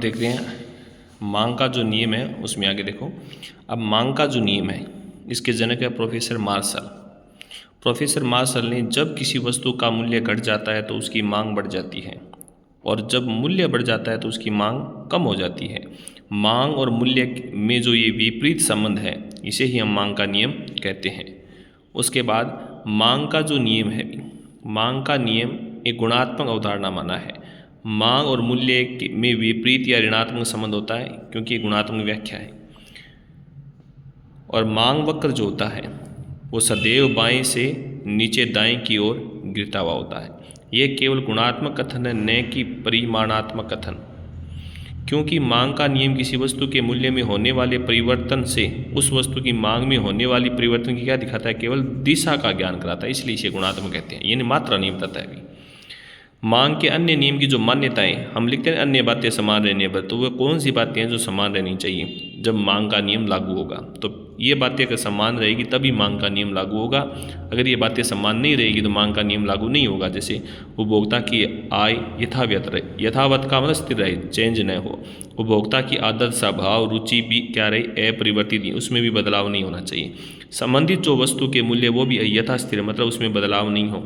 देख रहे हैं मांग का जो नियम है उसमें आगे देखो। अब मांग का जो नियम है इसके जनक है प्रोफेसर मार्शल। प्रोफेसर मार्शल ने जब किसी वस्तु का मूल्य घट जाता है तो उसकी मांग बढ़ जाती है और जब मूल्य बढ़ जाता है तो उसकी मांग कम हो जाती है। मांग और मूल्य में जो ये विपरीत संबंध है इसे ही हम मांग का नियम कहते हैं। उसके बाद मांग का जो नियम है, मांग का नियम एक गुणात्मक अवधारणा माना है। मांग और मूल्य में विपरीत या ऋणात्मक संबंध होता है क्योंकि गुणात्मक व्याख्या है। और मांग वक्र जो होता है वो सदैव बाएं से नीचे दाएं की ओर गिरता हुआ होता है। यह केवल गुणात्मक कथन है, न कि परिमाणात्मक कथन, क्योंकि मांग का नियम किसी वस्तु के मूल्य में होने वाले परिवर्तन से उस वस्तु की मांग में होने वाली परिवर्तन की क्या दिखाता है, केवल दिशा का ज्ञान कराता है, इसलिए इसे गुणात्मक कहते हैं। यानी मात्रा नहीं बताता है। अभी मांग के अन्य नियम की जो मान्यताएं हम लिखते हैं अन्य बातें समान रहने पर, तो वह कौन सी बातें हैं जो समान रहनी चाहिए जब मांग का नियम लागू होगा। तो ये बातें अगर समान रहेगी तभी मांग का नियम लागू होगा। अगर ये बातें समान नहीं रहेगी तो मांग का नियम लागू नहीं होगा। जैसे उपभोक्ता की आय यथावत रहे, यथावत का मतलब स्थिर रहे, चेंज न हो। उपभोक्ता की आदत स्वभाव रुचि भी क्या रहे, अपरिवर्तित, उसमें भी बदलाव नहीं होना चाहिए। संबंधित जो वस्तु के मूल्य वो भी यथास्थिर, मतलब उसमें बदलाव नहीं हो।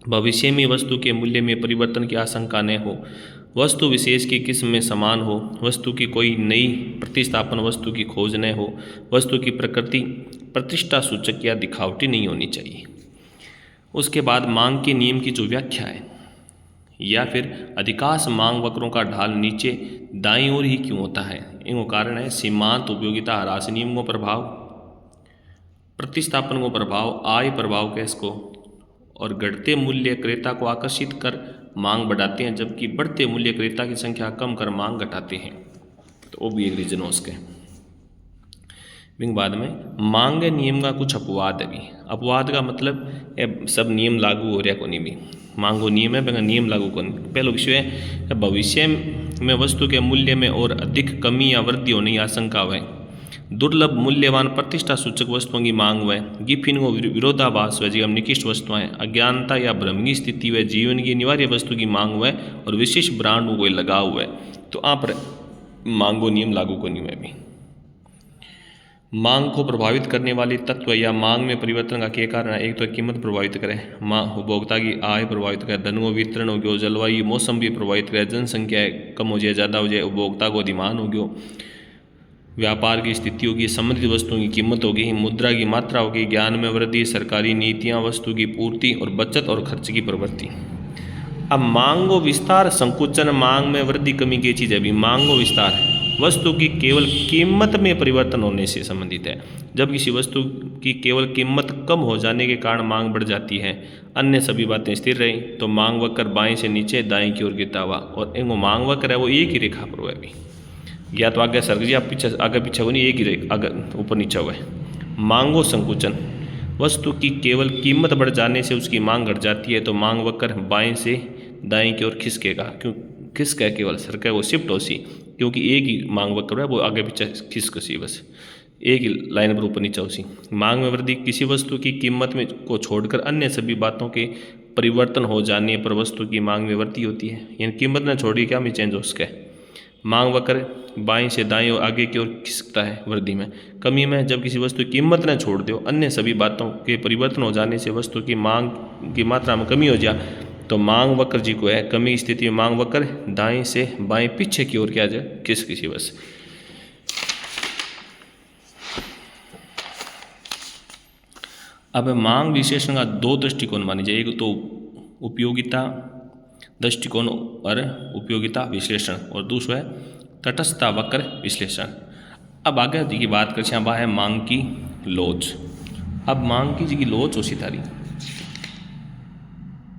भविष्य में वस्तु के मूल्य में परिवर्तन की आशंका न हो। वस्तु विशेष की किस्म में समान हो। वस्तु की कोई नई प्रतिस्थापन वस्तु की खोज न हो। वस्तु की प्रकृति प्रतिष्ठा सूचक या दिखावटी नहीं होनी चाहिए। उसके बाद मांग के नियम की जो व्याख्या है या फिर अधिकांश मांग वक्रों का ढाल नीचे दाईं ओर ही क्यों होता है, इनको कारण है सीमांत उपयोगिता ह्रास नियम को प्रभाव, प्रतिस्थापन को प्रभाव, आय प्रभाव के इसको, और घटते मूल्य क्रेता को आकर्षित कर मांग बढ़ाते हैं जबकि बढ़ते मूल्य क्रेता की संख्या कम कर मांग घटाते हैं। तो वो भी एक रीजन हो उसके। बाद में मांग नियम का कुछ अपवाद है। भी अपवाद का मतलब सब नियम लागू हो रहा को नहीं भी मांगो नियम है नियम लागू को नहीं। पहला विषय है भविष्य में वस्तु के मूल्य में और अधिक कमी या वृद्धि होने की आशंका है। दुर्लभ मूल्यवान प्रतिष्ठा सूचक वस्तुओं की मांग व गिफिन को विरोधाभास व जीवन निकृष्ट वस्तुएं, अज्ञानता या भ्रम की स्थिति व जीवन की अनिवार्य वस्तु की मांग व और विशेष ब्रांड को लगाव हुआ है। तो आप मांगो नियम लागू को नहीं है। भी मांग को प्रभावित करने वाले तत्व या मांग में परिवर्तन का क्या कारण है। एक तो कीमत प्रभावित करे, उपभोक्ता की आय प्रभावित करे, धन को वितरण हो गया, जलवायु मौसम भी प्रभावित करे, जनसंख्या कम हो जाए ज़्यादा हो जाए, उपभोक्ता को अधिमान हो गया, व्यापार की स्थिति होगी, संबंधित वस्तुओं की कीमत होगी, मुद्रा की मात्रा होगी, ज्ञान में वृद्धि, सरकारी नीतियाँ, वस्तु की पूर्ति और बचत और खर्च की प्रवृत्ति। अब मांगो विस्तार संकुचन, मांग में वृद्धि कमी की चीज़ है। अभी मांगो विस्तार वस्तु की केवल कीमत में परिवर्तन होने से संबंधित है। जब किसी वस्तु की केवल कीमत कम हो जाने के कारण मांग बढ़ जाती है, अन्य सभी बातें स्थिर रही, तो मांग वक्र बाएं से नीचे दाएं की ओर गिरता हुआ, और इनको मांग वक्र है वो एक ही रेखा पर हुआ है। या तो आगे सर या पीछे आगे पीछे हो नहीं, एक ही आगे ऊपर नीचे हुआ है। मांगो संकुचन वस्तु की केवल कीमत बढ़ जाने से उसकी मांग घट जाती है, तो मांग वक्र बाएं से दाएं की ओर खिसकेगा। क्यों खिसका, केवल सरका वो शिफ्ट हो सी, क्योंकि एक ही मांग वक्र है वो आगे पीछे खिसक सी, बस एक ही लाइन पर ऊपर नीचे हो सी। मांग में वृद्धि किसी वस्तु की कीमत में को छोड़कर अन्य सभी बातों के परिवर्तन हो जाने पर वस्तु की मांग में वृद्धि होती है। यानी कीमत न छोड़ी क्या में चेंज हो सके। मांग वक्र बाएं से दाएं और आगे की ओर खिसकता है वृद्धि में। कमी में जब किसी वस्तु की कीमत न छोड़ दो, अन्य सभी बातों के परिवर्तन हो जाने से वस्तु की मांग की मात्रा में कमी हो जाए, तो मांग वक्र जी को है कमी की स्थिति में मांग वक्र दाएं से बाएं पीछे की ओर क्या जाए किसी बस। अब मांग विश्लेषण का दो दृष्टिकोण माने जाए, एक तो उपयोगिता दृष्टिकोण और उपयोगिता विश्लेषण, और दूसरा है तटस्थता वक्र विश्लेषण। अब आगे जी की बात करें, अब है मांग की लोच। अब मांग की जी की लोच हो सी थारी